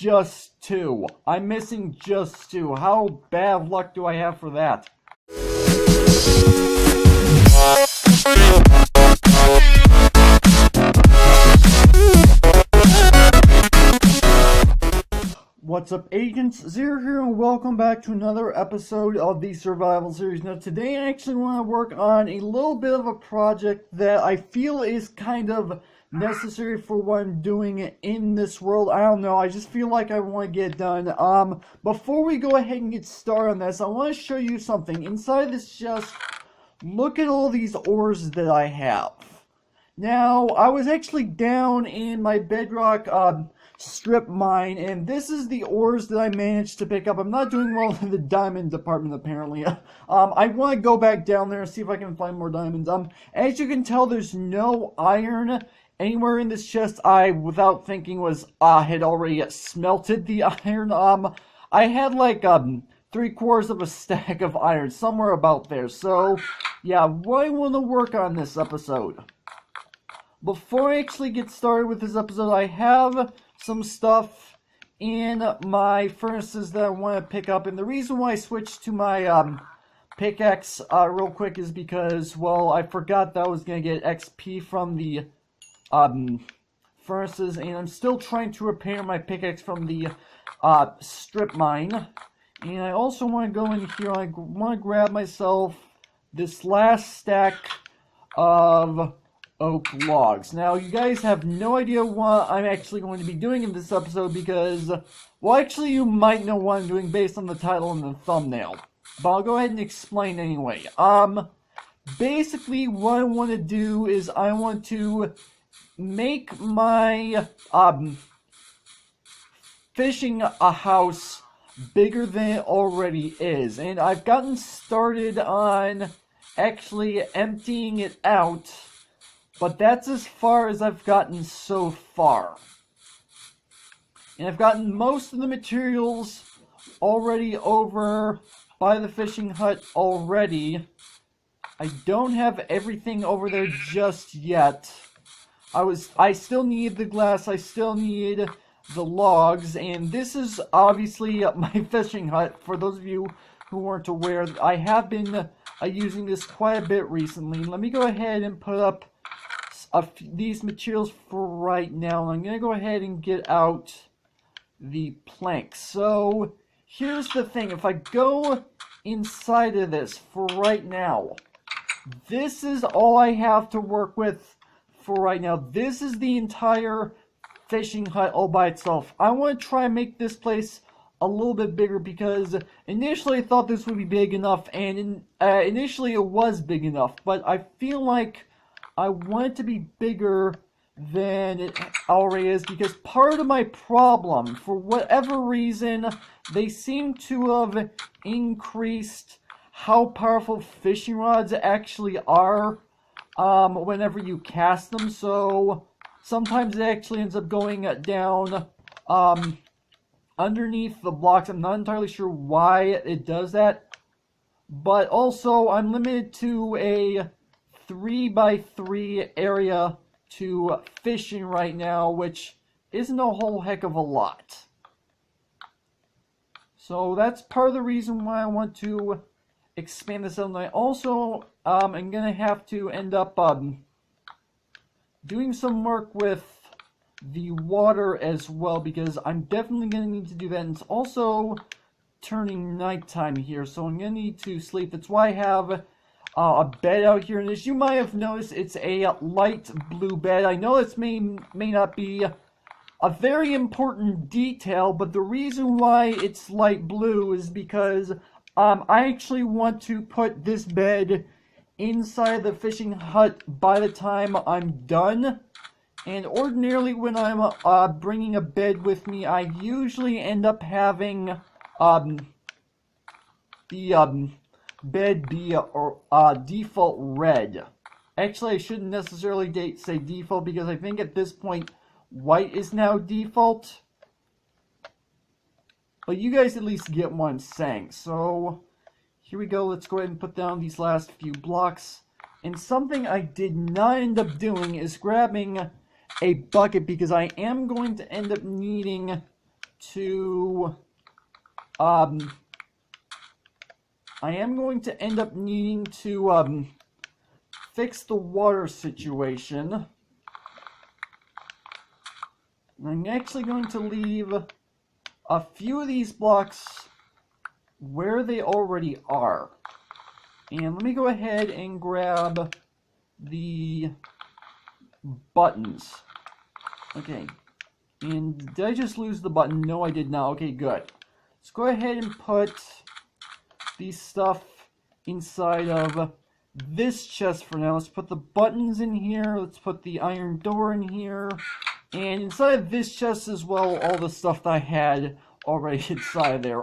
just 2. I'm missing just 2. How bad luck do I have for that? What's up, agents? Zero here, and welcome back to another episode of the survival series. Now today I actually want to work on a little bit of a project that I feel is kind of necessary for what I'm doing in this world. I don't know, I just feel like I want to get it done. Before we go ahead and get started on this, I want to show you something. Inside this chest, look at all these ores that I have. Now, I was actually down in my bedrock strip mine, and this is the ores that I managed to pick up. I'm not doing well in the diamond department, apparently. I want to go back down there and see if I can find more diamonds. As you can tell, there's no iron anywhere in this chest. I, without thinking, had already smelted the iron. I had like 3/4 of a stack of iron, somewhere about there. So, yeah, what I want to work on this episode. Before I actually get started with this episode, I have some stuff in my furnaces that I want to pick up. And the reason why I switched to my pickaxe real quick is because, well, I forgot that I was going to get XP from the furnaces. And I'm still trying to repair my pickaxe from the strip mine. And I also want to go in here. I want to grab myself this last stack of oak logs. Now, you guys have no idea what I'm actually going to be doing in this episode because, well, actually, you might know what I'm doing based on the title and the thumbnail. But I'll go ahead and explain anyway. Basically, what I want to do is I want to make my, fishing a house bigger than it already is. And I've gotten started on actually emptying it out, but that's as far as I've gotten so far. And I've gotten most of the materials already over by the fishing hut already. I don't have everything over there just yet. I still need the glass, I still need the logs, and this is obviously my fishing hut. For those of you who weren't aware, I have been using this quite a bit recently. Let me go ahead and put up these materials for right now. I'm going to go ahead and get out the planks. So here's the thing. If I go inside of this for right now, this is all I have to work with for right now. This is the entire fishing hut all by itself. I want to try and make this place a little bit bigger because initially I thought this would be big enough, and initially it was big enough, but I feel like I want it to be bigger than it already is because part of my problem, for whatever reason, they seem to have increased how powerful fishing rods actually are whenever you cast them. So sometimes it actually ends up going down underneath the blocks. I'm not entirely sure why it does that, but also I'm limited to a 3x3 area to fishing right now, which isn't a whole heck of a lot. So that's part of the reason why I want to expand this out. And I also am going to have to end up doing some work with the water as well, because I'm definitely going to need to do that. And it's also turning nighttime here, so I'm going to need to sleep. That's why I have a bed out here, and as you might have noticed, it's a light blue bed. I know this may not be a very important detail, but the reason why it's light blue is because I actually want to put this bed inside the fishing hut by the time I'm done. And ordinarily when I'm bringing a bed with me, I usually end up having the bed be default red. Actually, I shouldn't necessarily say default because I think at this point white is now default. But you guys at least get what I'm saying. So here we go. Let's go ahead and put down these last few blocks. And something I did not end up doing is grabbing a bucket, because I am going to end up needing to, I am going to end up needing to, fix the water situation. I'm actually going to leave a few of these blocks where they already are. And let me go ahead and grab the buttons. Okay. And did I just lose the button? No, I did not. Okay, good. Let's go ahead and put these stuff inside of this chest for now. Let's put the buttons in here. Let's put the iron door in here. And inside of this chest as well, all the stuff that I had already inside there.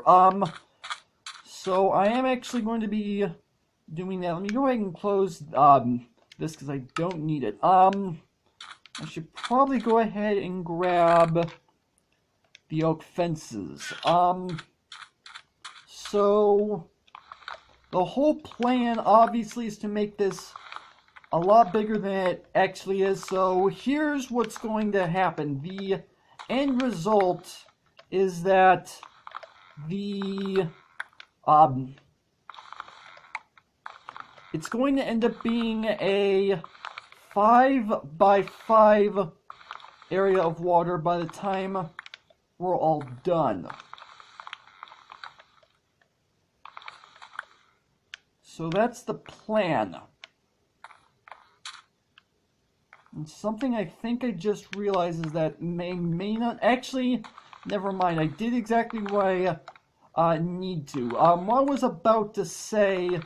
So I am actually going to be doing that. Let me go ahead and close this because I don't need it. I should probably go ahead and grab the oak fences. So the whole plan obviously is to make this a lot bigger than it actually is. So here's what's going to happen. The end result is that the it's going to end up being a 5x5 area of water by the time we're all done. So that's the plan. And something I think I just realized is that may not actually, never mind, I did exactly what I need to. What I was about to say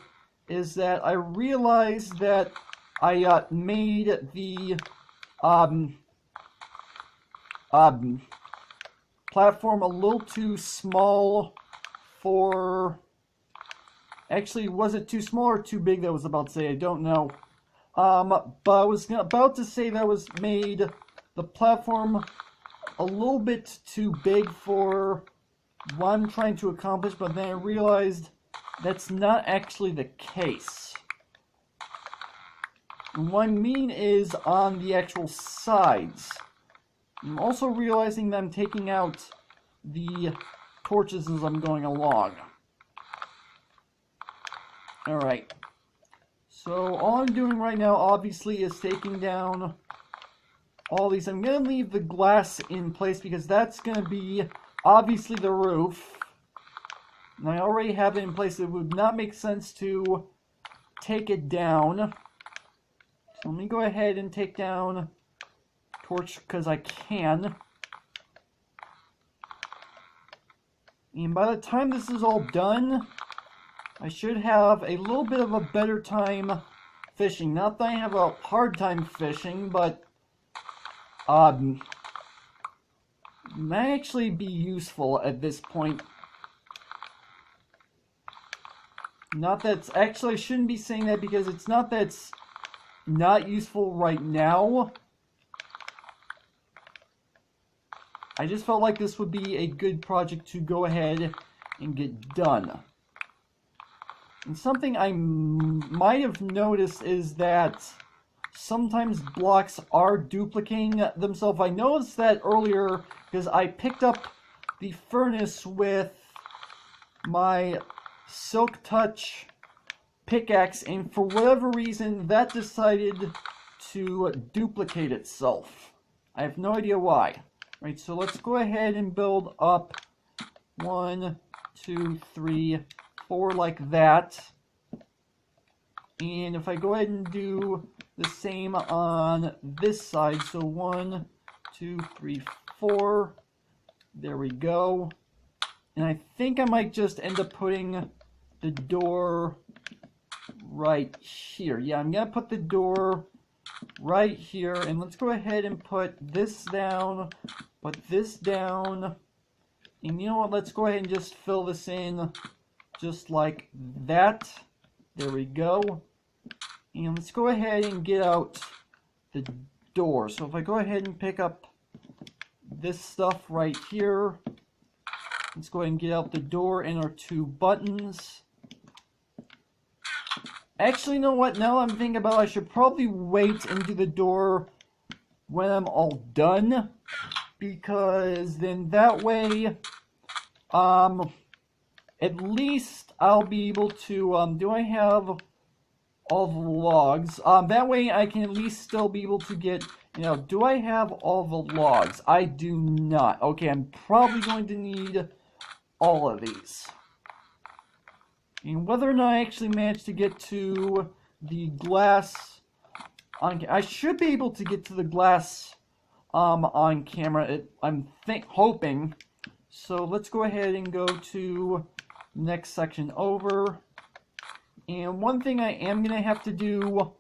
is that I realized that I made the platform a little too small for... Actually, was it too small or too big that I was about to say? I don't know. But I was about to say that was made the platform a little bit too big for what I'm trying to accomplish, but then I realized that's not actually the case. And what I mean is on the actual sides. I'm also realizing that I'm taking out the torches as I'm going along. Alright. So all I'm doing right now obviously is taking down all these. I'm going to leave the glass in place because that's going to be obviously the roof. And I already have it in place. It would not make sense to take it down. So let me go ahead and take down torch because I can. And by the time this is all done, I should have a little bit of a better time fishing. Not that I have a hard time fishing, but might actually be useful at this point. Not that's actually I shouldn't be saying that because it's not that it's not useful right now. I just felt like this would be a good project to go ahead and get done. And something I might have noticed is that sometimes blocks are duplicating themselves. I noticed that earlier because I picked up the furnace with my Silk Touch pickaxe, and for whatever reason that decided to duplicate itself. I have no idea why. Right, so let's go ahead and build up 1, 2, 3, 4 like that. And if I go ahead and do the same on this side, so 1, 2, 3, 4. There we go. And I think I might just end up putting the door right here. Yeah, I'm going to put the door right here. And let's go ahead and put this down, put this down. And you know what? Let's go ahead and just fill this in just like that. There we go. And let's go ahead and get out the door. So if I go ahead and pick up this stuff right here, let's go ahead and get out the door and our 2 buttons. Actually, you know what? Now that I'm thinking about it, I should probably wait and do the door when I'm all done. because then that way, at least I'll be able to, do I have all the logs? That way I can at least still be able to get, do I have all the logs? I do not. Okay, I'm probably going to need all of these. And whether or not I actually manage to get to the glass I should be able to get to the glass on camera. I'm hoping. So let's go ahead and go to next section over. And one thing I am going to have to do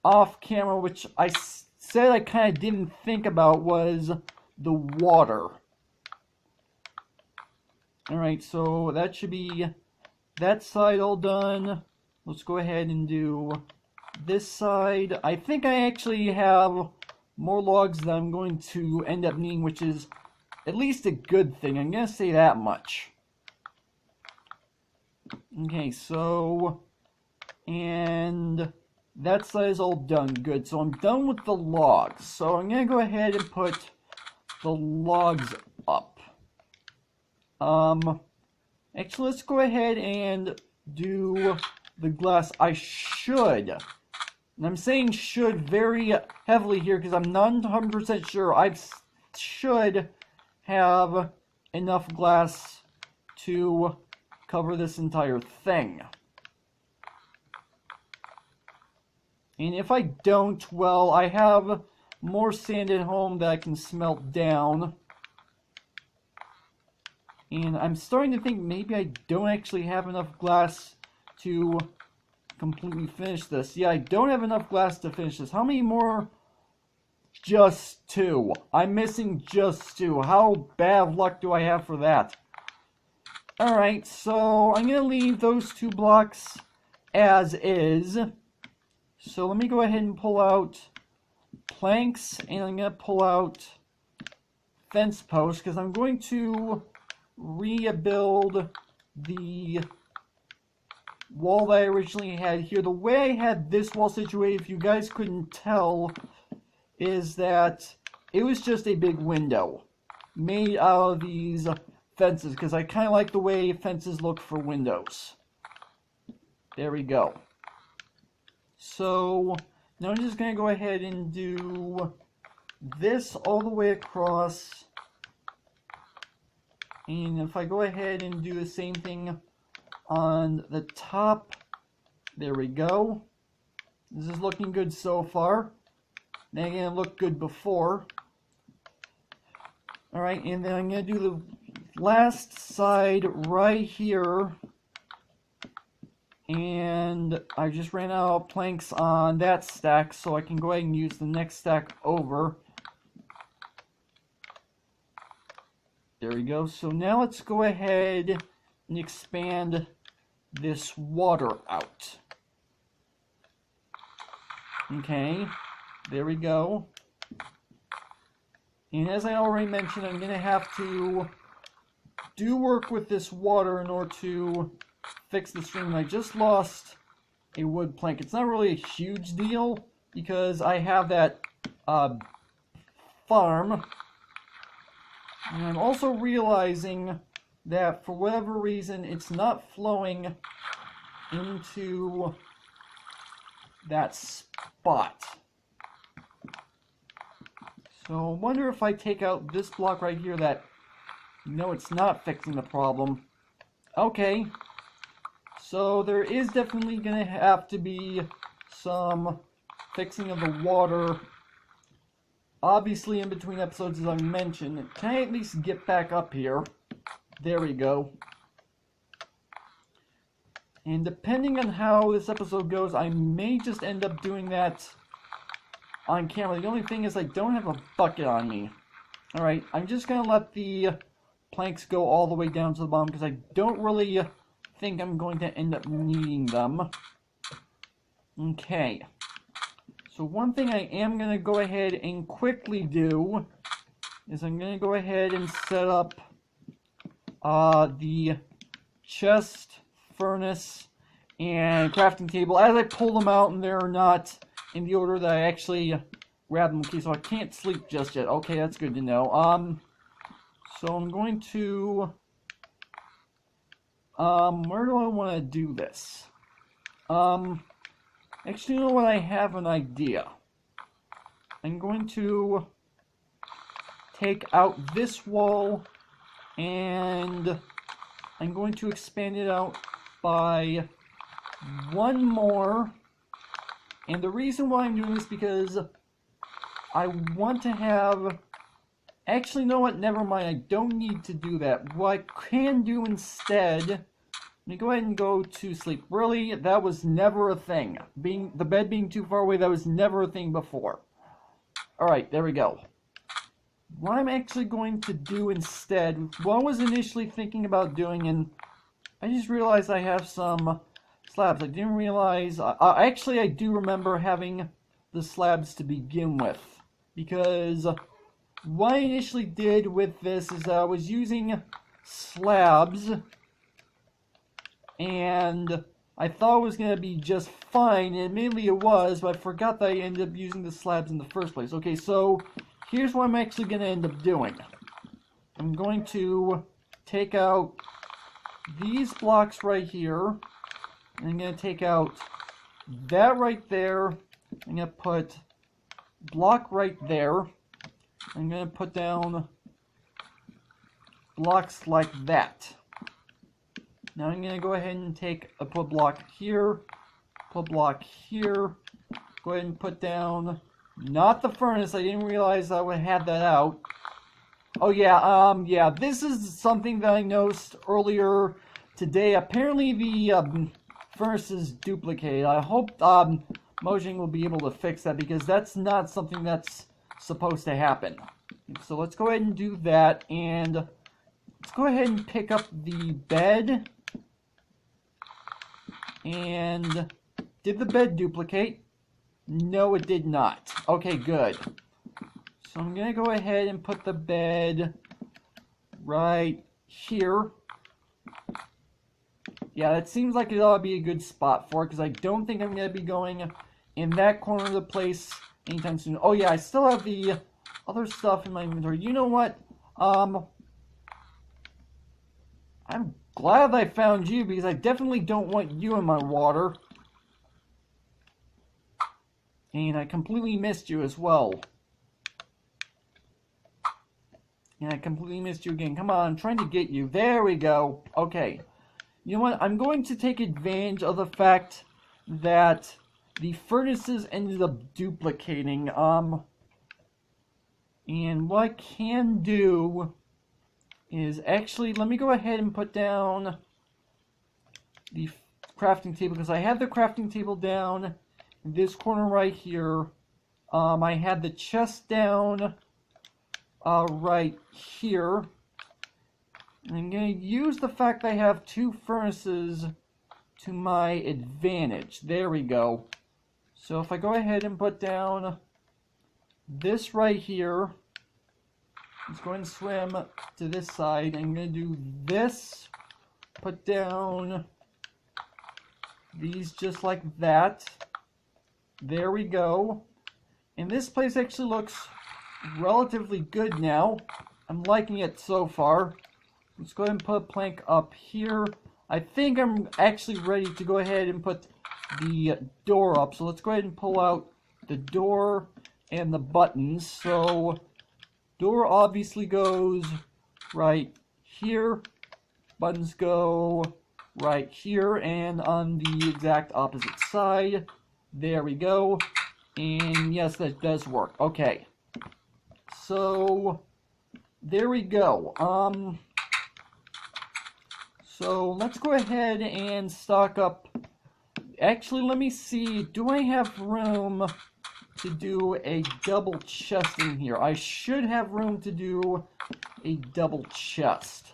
off camera, which I said I kind of didn't think about, was the water. Alright, so that should be that side all done. Let's go ahead and do this side. I think I actually have more logs than I'm going to end up needing, which is at least a good thing. I'm going to say that much. Okay, so, and that side is all done. Good. So I'm done with the logs. So I'm going to go ahead and put the logs up. Actually, let's go ahead and do the glass. I should, and I'm saying should very heavily here because I'm not 100% sure. I should have enough glass to cover this entire thing. And if I don't, well, I have more sand at home that I can smelt down. And I'm starting to think maybe I don't actually have enough glass to completely finish this. Yeah, I don't have enough glass to finish this. How many more? Just 2. I'm missing just 2. How bad of luck do I have for that? Alright, so I'm going to leave those 2 blocks as is. So let me go ahead and pull out planks, and I'm going to pull out fence posts, because I'm going to rebuild the wall that I originally had here. The way I had this wall situated, if you guys couldn't tell, is that it was just a big window made out of these fences, because I kind of like the way fences look for windows. There we go. So now I'm just going to go ahead and do this all the way across. And if I go ahead and do the same thing on the top, there we go. This is looking good so far. Then again, it looked good before. Alright, and then I'm going to do the last side right here. And I just ran out of planks on that stack, so I can go ahead and use the next stack over. There we go. So now let's go ahead and expand this water out. Okay, there we go. And as I already mentioned, I'm going to have to do work with this water in order to fix the stream. I just lost a wood plank. It's not really a huge deal because I have that farm. And I'm also realizing that for whatever reason it's not flowing into that spot. So I wonder if I take out this block right here that, no, it's not fixing the problem. Okay. So there is definitely going to have to be some fixing of the water. Obviously, in between episodes, as I mentioned. Can I at least get back up here? There we go. And depending on how this episode goes, I may just end up doing that on camera. The only thing is I don't have a bucket on me. Alright, I'm just going to let the planks go all the way down to the bottom because I don't really think I'm going to end up needing them. Okay. So one thing I am going to go ahead and quickly do is I'm going to go ahead and set up the chest, furnace, and crafting table as I pull them out, and they're not in the order that I actually grab them. Okay, so I can't sleep just yet. Okay, that's good to know. So I'm going to, where do I want to do this? Actually, you know what? I have an idea. I'm going to take out this wall, and I'm going to expand it out by one more. And the reason why I'm doing this is because I want to have... Actually, you know what? Never mind. I don't need to do that. What I can do instead... Let me go ahead and go to sleep. Really, that was never a thing. The bed being too far away, that was never a thing before. Alright, there we go. What I'm actually going to do instead, what I was initially thinking about doing, and I just realized I have some slabs. I didn't realize... actually, I do remember having the slabs to begin with. Because what I initially did with this is I was using slabs, and I thought it was going to be just fine, and admittedly it was, but I forgot that I ended up using the slabs in the first place. Okay, so here's what I'm actually going to end up doing. I'm going to take out these blocks right here, and I'm going to take out that right there. I'm going to put block right there. I'm going to put down blocks like that. Now I'm going to go ahead and put block here, put block here, go ahead and put down, not the furnace, I didn't realize I would have that out. Oh yeah, this is something that I noticed earlier today. Apparently the furnace is duplicated. I hope Mojang will be able to fix that, because that's not something that's supposed to happen. So let's go ahead and do that, and let's go ahead and pick up the bed. And did the bed duplicate? No, it did not. Okay, good. So I'm going to go ahead and put the bed right here. Yeah, that seems like it ought to be a good spot for it, because I don't think I'm going to be going in that corner of the place anytime soon. Oh yeah, I still have the other stuff in my inventory. You know what? I'm glad I found you, because I definitely don't want you in my water. And I completely missed you as well. And I completely missed you again. Come on, I'm trying to get you. There we go. Okay. You know what? I'm going to take advantage of the fact that the furnaces ended up duplicating. And what I can do is actually, let me go ahead and put down the crafting table, because I had the crafting table down in this corner right here. I had the chest down right here. And I'm going to use the fact that I have two furnaces to my advantage. There we go. So if I go ahead and put down this right here, let's go ahead and swim to this side. I'm going to do this, put down these just like that. There we go. And this place actually looks relatively good now. I'm liking it so far. Let's go ahead and put a plank up here. I think I'm actually ready to go ahead and put the door up. So let's go ahead and pull out the door and the buttons. So door obviously goes right here. Buttons go right here and on the exact opposite side. There we go. And yes, that does work. Okay. So there we go. So let's go ahead and stock up. Actually, let me see. Do I have room to do a double chest in here? I should have room to do a double chest.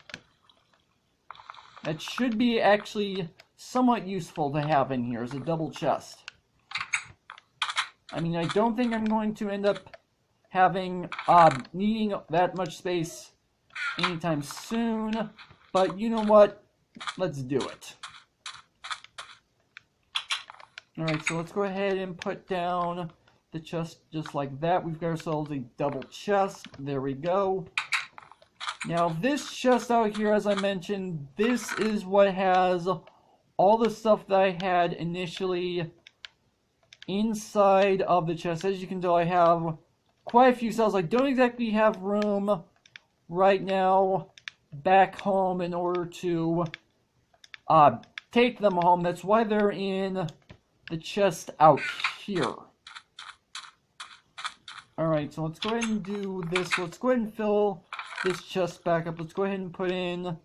That should be actually somewhat useful to have in here as a double chest. I mean, I don't think I'm going to end up having, needing that much space anytime soon. But you know what? Let's do it. Alright, so let's go ahead and put down the chest just like that. We've got ourselves a double chest. There we go. Now this chest out here, as I mentioned, this is what has all the stuff that I had initially inside of the chest. As you can tell, I have quite a few cells. I don't exactly have room right now back home in order to take them home. That's why they're in the chest out here. Alright, so let's go ahead and do this. Let's go ahead and fill this chest back up. Let's go ahead and put in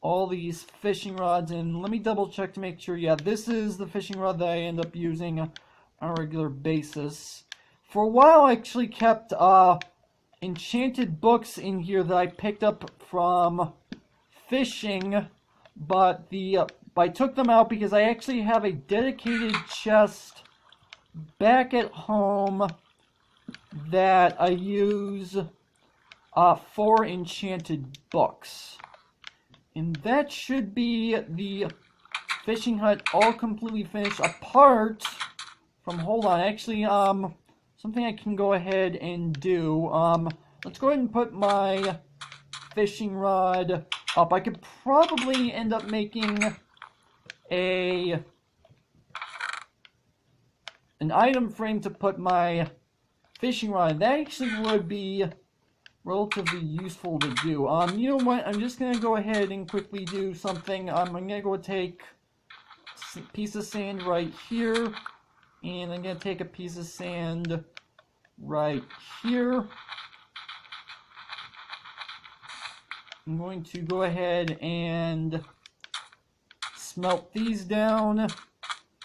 all these fishing rods, and let me double check to make sure. Yeah, this is the fishing rod that I end up using on a regular basis. For a while I actually kept enchanted books in here that I picked up from fishing, but I took them out because I actually have a dedicated chest back at home that I use for enchanted books. And that should be the fishing hut all completely finished, apart from, hold on, actually, something I can go ahead and do. Let's go ahead and put my fishing rod up. I could probably end up making an item frame to put my fishing rod. That actually would be relatively useful to do. You know what? I'm just gonna go ahead and quickly do something. I'm gonna go take a piece of sand right here, and I'm gonna take a piece of sand right here. I'm going to go ahead and smelt these down.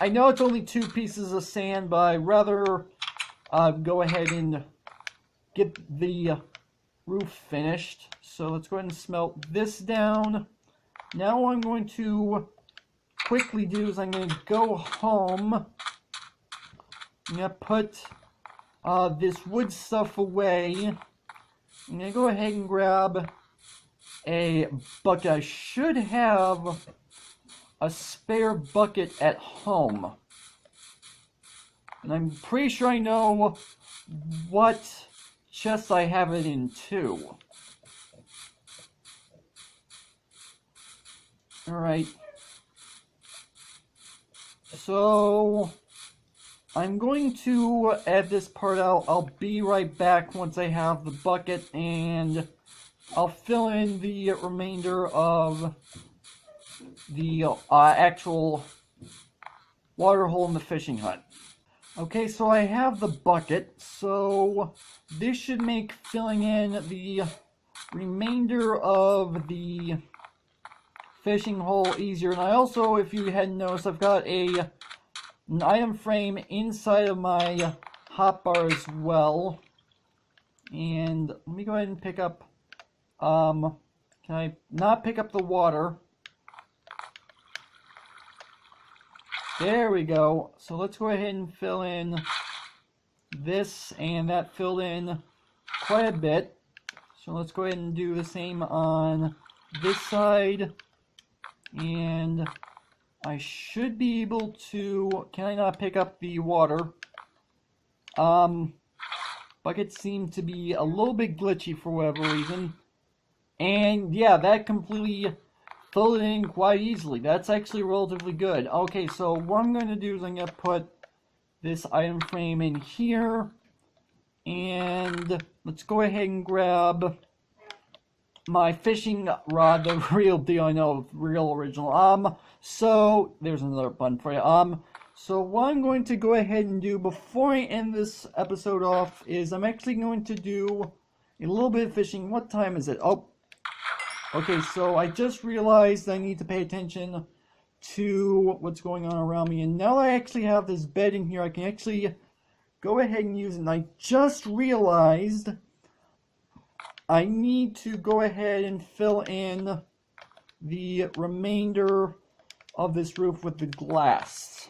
I know it's only 2 pieces of sand, but I'd rather go ahead and get the roof finished. So let's go ahead and smelt this down. Now what I'm going to quickly do is I'm going to go home. I'm going to put this wood stuff away. I'm going to go ahead and grab a bucket. I should have a spare bucket at home. And I'm pretty sure I know what chest I have it in too. Alright. So I'm going to add this part out. I'll be right back once I have the bucket, and I'll fill in the remainder of the actual water hole in the fishing hut. Okay, so I have the bucket, so this should make filling in the remainder of the fishing hole easier. And I also, if you hadn't noticed, I've got an item frame inside of my hotbar as well. And let me go ahead and pick up, can I not pick up the water? There we go. So let's go ahead and fill in this, and that filled in quite a bit. So let's go ahead and do the same on this side. And I should be able to, can I not pick up the water? Buckets seem to be a little bit glitchy for whatever reason. And yeah, that completely filled it in quite easily. That's actually relatively good. Okay, so what I'm going to do is I'm going to put this item frame in here, and let's go ahead and grab my fishing rod, the real deal, I know, real original. So there's another button for you. So what I'm going to go ahead and do before I end this episode off is I'm actually going to do a little bit of fishing. What time is it? Oh, okay, so I just realized I need to pay attention to what's going on around me. And now that I actually have this bed in here, I can actually go ahead and use it. And I just realized I need to go ahead and fill in the remainder of this roof with the glass.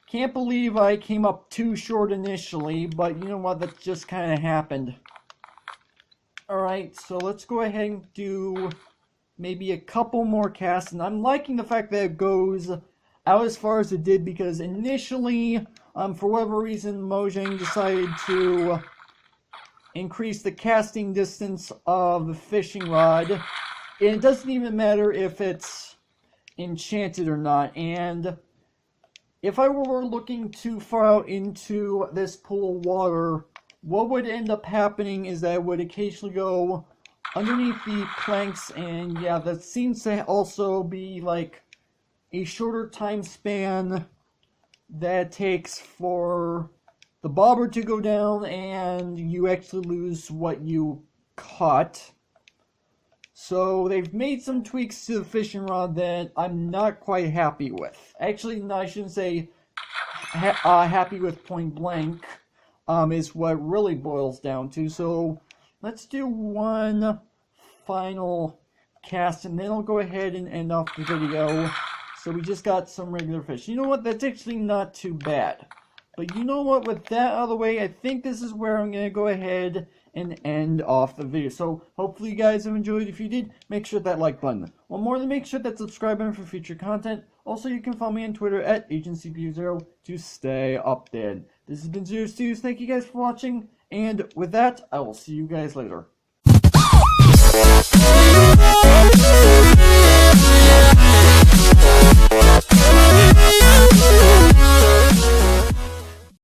Can't believe I came up too short initially, but you know what, that just kind of happened. Alright, so let's go ahead and do maybe a couple more casts, and I'm liking the fact that it goes out as far as it did, because initially For whatever reason, Mojang decided to increase the casting distance of the fishing rod. And it doesn't even matter if it's enchanted or not. And if I were looking too far out into this pool of water, what would end up happening is that I would occasionally go underneath the planks, and yeah, that seems to also be like a shorter time span that it takes for the bobber to go down and you actually lose what you caught. So they've made some tweaks to the fishing rod that I'm not quite happy with. Actually, no, I shouldn't say happy with point blank, is what it really boils down to. So let's do one final cast and then I'll go ahead and end off the video. So we just got some regular fish. You know what? That's actually not too bad. But you know what? With that out of the way, I think this is where I'm going to go ahead and end off the video. So hopefully you guys have enjoyed. If you did, make sure that like button. One more than make sure that subscribe button for future content. Also, you can follow me on Twitter at AgentCPU0 to stay updated. This has been Zero Studios. Thank you guys for watching. And with that, I will see you guys later.